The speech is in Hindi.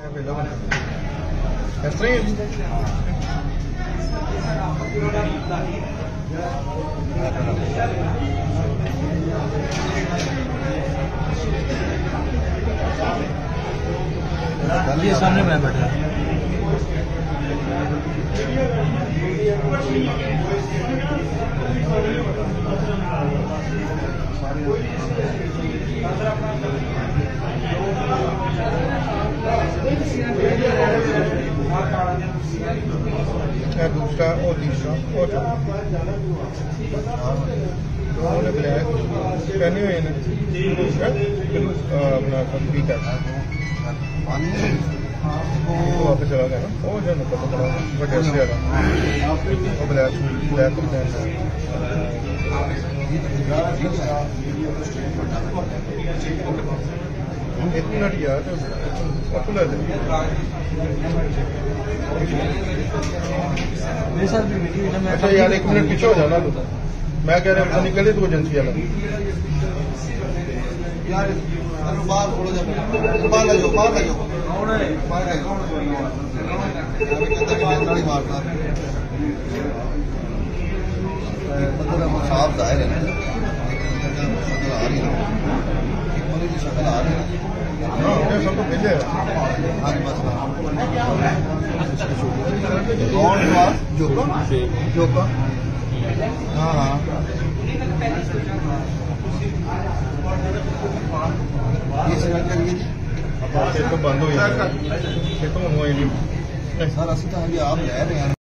इस तरह ही ये सामने मैं बैठा दूसरा और तीसरा और उन्होंने ब्लैक पहने हुए हैं अपना ठीक है वो वापस चला गया ना वो जो पता पड़ा वजह से वो ब्लैक पहन एक मिनट यार मेरे साथ भी मीटिंग है। अच्छा यार एक मिनट पीछे हो जाना तो मैं कह रहा हूँ निकले तो एजेंसी वाला यार बाहर थोड़ा जा बाहर ले जाओ मारना मतलब साफ जाहिर है शक्ल आ रही है की शक्ल आ रही है सब तो पहले हाँ बस कौन जोका हाँ हाँ ये सिग्नल करिए जी तो बंद हो गया तो हुआ ही नहीं सर असं तो आप ले रहे हैं